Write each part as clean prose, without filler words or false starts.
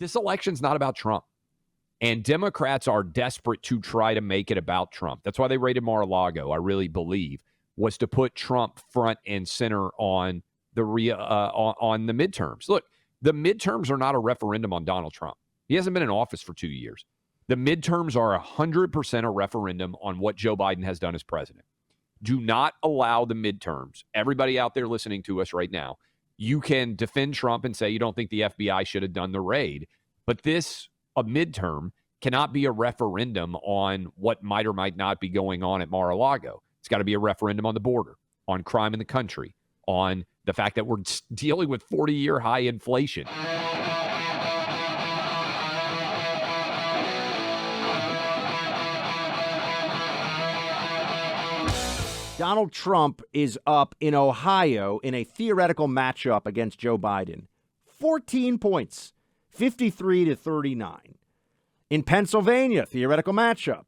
This election's not about Trump. And Democrats are desperate to try to make it about Trump. That's why they raided Mar-a-Lago, I really believe, was to put Trump front and center on the midterms. Look, the midterms are not a referendum on Donald Trump. He hasn't been in office for 2 years. The midterms are 100% a referendum on what Joe Biden has done as president. Do not allow the midterms. Everybody out there listening to us right now, you can defend Trump and say you don't think the FBI should have done the raid, but a midterm cannot be a referendum on what might or might not be going on at Mar-a-Lago. It's got to be a referendum on the border, on crime in the country, on the fact that we're dealing with 40-year high inflation. Donald Trump is up in Ohio in a theoretical matchup against Joe Biden. 14 points, 53-39. In Pennsylvania, theoretical matchup.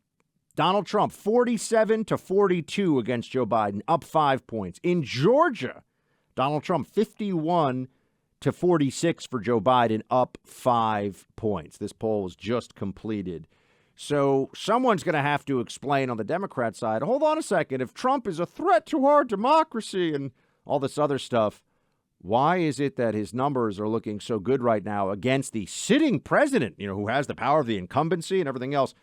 Donald Trump, 47-42 against Joe Biden, up 5 points. In Georgia, Donald Trump, 51-46 for Joe Biden, up 5 points. This poll was just completed. So someone's going to have to explain on the Democrat side, hold on a second, if Trump is a threat to our democracy and all this other stuff, why is it that his numbers are looking so good right now against the sitting president, who has the power of the incumbency and everything else?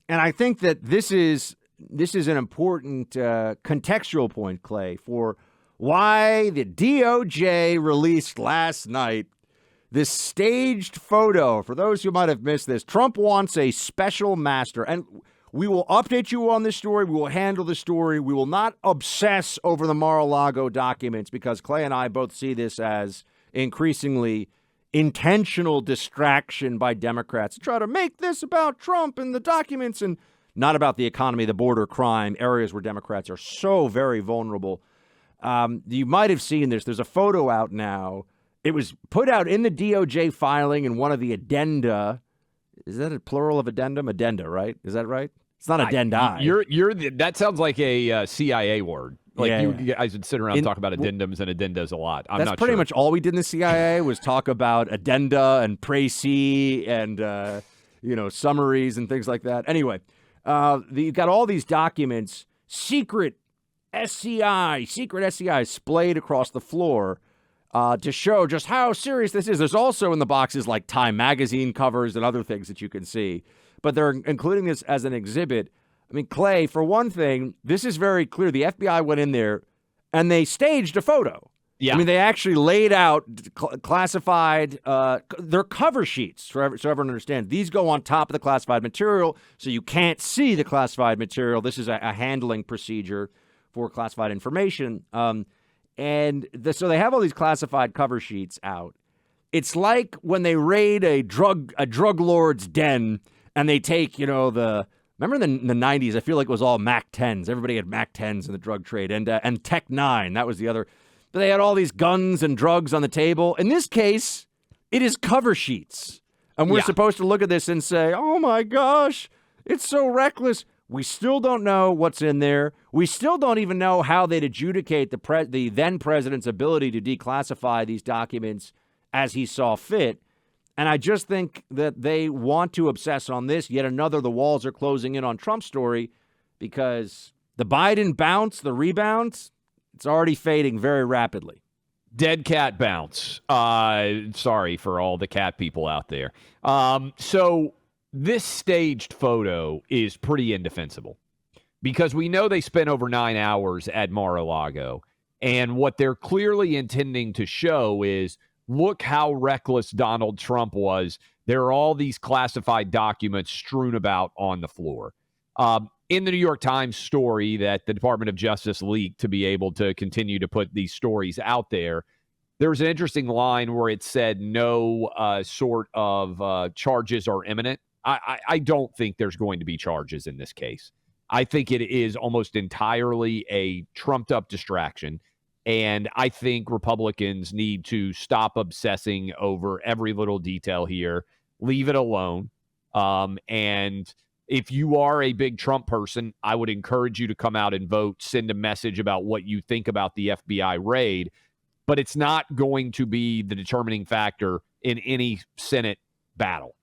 And I think that this is an important contextual point, Clay, for why the DOJ released last night this staged photo. For those who might have missed this, Trump wants a special master. And we will update you on this story. We will handle the story. We will not obsess over the Mar-a-Lago documents because Clay and I both see this as increasingly intentional distraction by Democrats to try to make this about Trump and the documents and not about the economy, the border, crime, areas where Democrats are so very vulnerable. You might have seen this. There's a photo out now. It was put out in the DOJ filing in one of the addenda. Is that a plural of addendum? Addenda, right? Is that right? It's not addendi. That sounds like a CIA word. Like yeah. You guys would sit around and talk about addendums and addendas a lot. That's pretty much all we did in the CIA was talk about addenda and précis and summaries and things like that. Anyway, you've got all these documents, secret SCI splayed across the floor. To show just how serious this is. There's also in the boxes like Time magazine covers and other things that you can see. But they're including this as an exhibit. I mean, Clay, for one thing, this is very clear. The FBI went in there and they staged a photo. Yeah. I mean, they actually laid out classified, their cover sheets, so everyone understands. These go on top of the classified material, so you can't see the classified material. This is a handling procedure for classified information. So they have all these classified cover sheets out. It's like when they raid a drug lord's den and they take, remember in the 90s, I feel like it was all Mac 10s. Everybody had Mac 10s in the drug trade and Tech 9. That was the other. But they had all these guns and drugs on the table. In this case, it is cover sheets. And we're supposed to look at this and say, oh my gosh, it's so reckless. We still don't know what's in there. We still don't even know how they'd adjudicate the then president's ability to declassify these documents as he saw fit. And I just think that they want to obsess on this. Yet another, the walls are closing in on Trump's story because the Biden bounce, the rebounds, it's already fading very rapidly. Dead cat bounce. Sorry for all the cat people out there. So this staged photo is pretty indefensible because we know they spent over 9 hours at Mar-a-Lago. And what they're clearly intending to show is, look how reckless Donald Trump was. There are all these classified documents strewn about on the floor. In the New York Times story that the Department of Justice leaked to be able to continue to put these stories out there, there was an interesting line where it said no sort of charges are imminent. I don't think there's going to be charges in this case. I think it is almost entirely a trumped-up distraction, and I think Republicans need to stop obsessing over every little detail here, leave it alone, and if you are a big Trump person, I would encourage you to come out and vote, send a message about what you think about the FBI raid, but it's not going to be the determining factor in any Senate battle.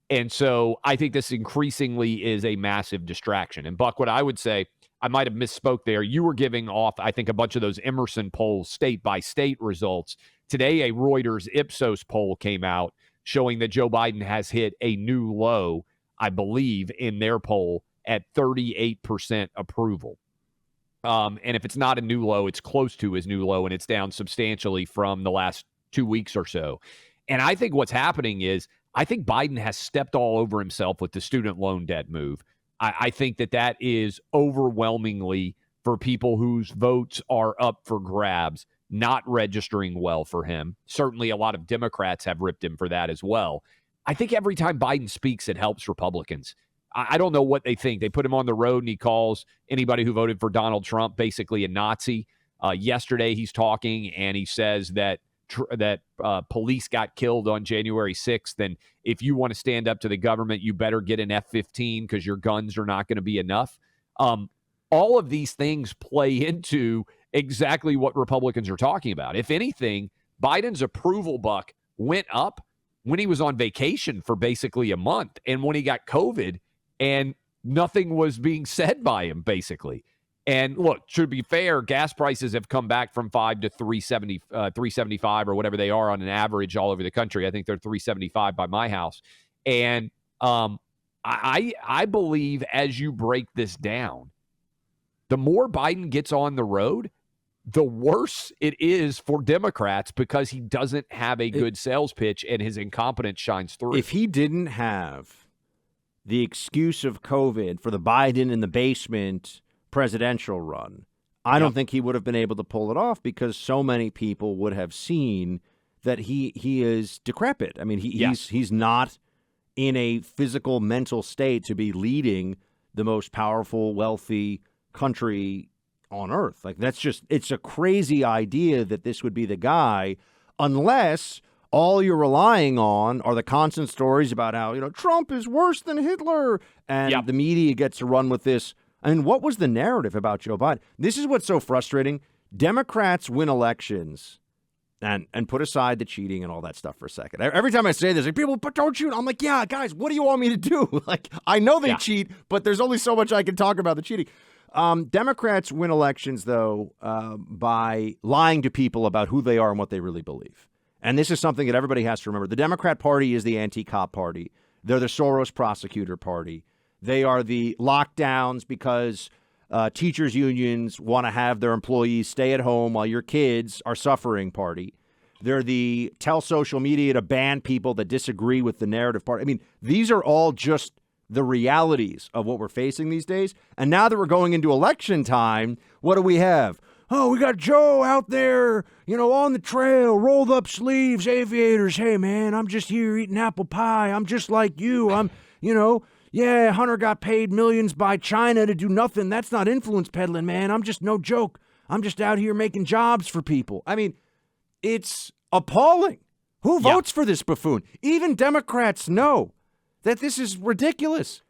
And so I think this increasingly is a massive distraction. And Buck, what I would say, I might have misspoke there. You were giving off, I think, a bunch of those Emerson polls, state by state results. Today, a Reuters Ipsos poll came out showing that Joe Biden has hit a new low, I believe, in their poll at 38% approval. And if it's not a new low, it's close to his new low, and it's down substantially from the last 2 weeks or so. And I think what's happening is I think Biden has stepped all over himself with the student loan debt move. I think that is overwhelmingly for people whose votes are up for grabs, not registering well for him. Certainly a lot of Democrats have ripped him for that as well. I think every time Biden speaks, it helps Republicans. I don't know what they think. They put him on the road and he calls anybody who voted for Donald Trump basically a Nazi. Yesterday he's talking and he says that police got killed on January 6th. And if you want to stand up to the government, you better get an F-15 because your guns are not going to be enough. All of these things play into exactly what Republicans are talking about. If anything, Biden's approval, Buck, went up when he was on vacation for basically a month and when he got COVID and nothing was being said by him, basically. And look, to be fair, gas prices have come back from $5 to $3.75 or whatever they are on an average all over the country. I think they're $3.75 by my house. And I believe as you break this down, the more Biden gets on the road, the worse it is for Democrats because he doesn't have a good sales pitch and his incompetence shines through. If he didn't have the excuse of COVID for the Biden in the basement presidential run, I don't think he would have been able to pull it off because so many people would have seen that he is decrepit. I mean, he's not in a physical, mental state to be leading the most powerful, wealthy country on earth. Like, it's a crazy idea that this would be the guy, unless all you're relying on are the constant stories about how, Trump is worse than Hitler, and the media gets to run with this. And what was the narrative about Joe Biden? This is what's so frustrating. Democrats win elections, and put aside the cheating and all that stuff for a second. Every time I say this, like, people, but don't shoot. I'm like, yeah, guys, what do you want me to do? Like, I know they cheat, but there's only so much I can talk about the cheating. Democrats win elections, though, by lying to people about who they are and what they really believe. And this is something that everybody has to remember. The Democrat Party is the anti-cop party. They're the Soros prosecutor party. They are the lockdowns because teachers' unions want to have their employees stay at home while your kids are suffering party. They're the tell social media to ban people that disagree with the narrative party. I mean, these are all just the realities of what we're facing these days. And now that we're going into election time, what do we have? Oh, we got Joe out there, on the trail, rolled up sleeves, aviators. Hey, man, I'm just here eating apple pie. I'm just like you. Hunter got paid millions by China to do nothing. That's not influence peddling, man. I'm just no joke. I'm just out here making jobs for people. I mean, it's appalling. Who votes for this buffoon? Even Democrats know that this is ridiculous.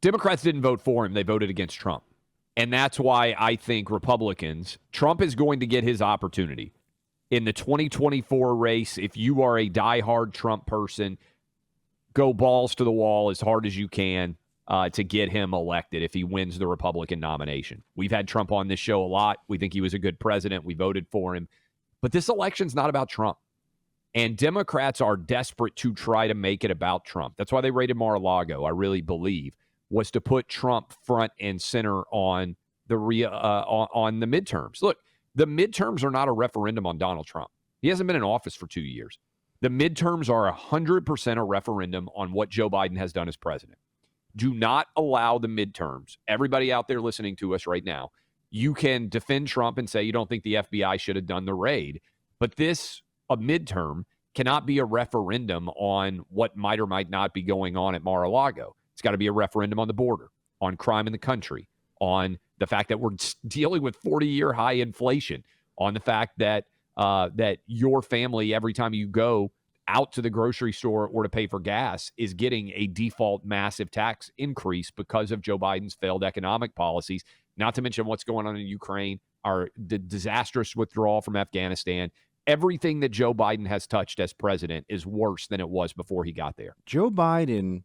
Democrats didn't vote for him. They voted against Trump. And that's why I think Republicans, Trump is going to get his opportunity. In the 2024 race, if you are a diehard Trump person, go balls to the wall as hard as you can to get him elected if he wins the Republican nomination. We've had Trump on this show a lot. We think he was a good president. We voted for him. But this election's not about Trump. And Democrats are desperate to try to make it about Trump. That's why they raided Mar-a-Lago, I really believe, was to put Trump front and center on the midterms. Look, the midterms are not a referendum on Donald Trump. He hasn't been in office for 2 years. The midterms are 100% a referendum on what Joe Biden has done as president. Do not allow the midterms. Everybody out there listening to us right now, you can defend Trump and say you don't think the FBI should have done the raid, but a midterm cannot be a referendum on what might or might not be going on at Mar-a-Lago. It's got to be a referendum on the border, on crime in the country, on the fact that we're dealing with 40-year high inflation, on the fact that your family, every time you go out to the grocery store or to pay for gas, is getting a default massive tax increase because of Joe Biden's failed economic policies, not to mention what's going on in Ukraine, the disastrous withdrawal from Afghanistan, everything that Joe Biden has touched as president is worse than it was before he got there. Joe Biden,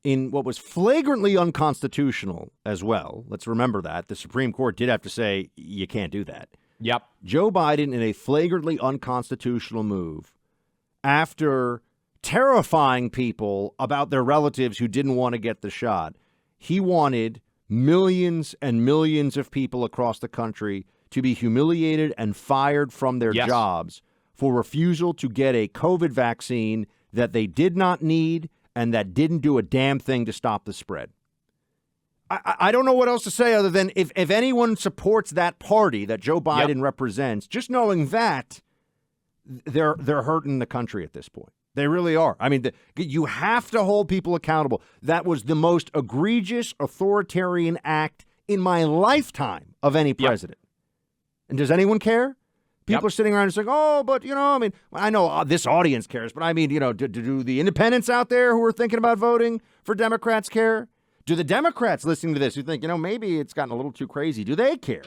in what was flagrantly unconstitutional as well, let's remember that. The Supreme Court did have to say, you can't do that. Yep. Joe Biden, in a flagrantly unconstitutional move, after terrifying people about their relatives who didn't want to get the shot, he wanted millions and millions of people across the country to be humiliated and fired from their jobs for refusal to get a COVID vaccine that they did not need and that didn't do a damn thing to stop the spread. I don't know what else to say other than if anyone supports that party that Joe Biden represents, just knowing that they're hurting the country at this point. They really are. I mean, you have to hold people accountable. That was the most egregious authoritarian act in my lifetime of any president. And does anyone care? People are sitting around and saying, oh, but, I mean, I know this audience cares, but I mean, do the independents out there who are thinking about voting for Democrats care? Do the Democrats listening to this who think, maybe it's gotten a little too crazy, do they care?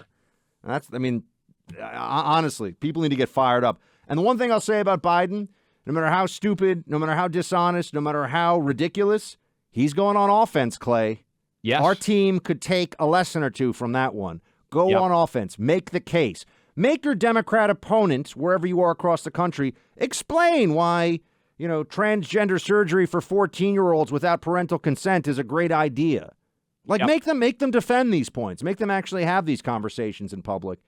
Honestly, people need to get fired up. And the one thing I'll say about Biden, no matter how stupid, no matter how dishonest, no matter how ridiculous, he's going on offense, Clay. Yes. Our team could take a lesson or two from that one. Go on offense. Make the case. Make your Democrat opponents, wherever you are across the country, explain why, transgender surgery for 14-year-olds without parental consent is a great idea. Make them defend these points. Make them actually have these conversations in public.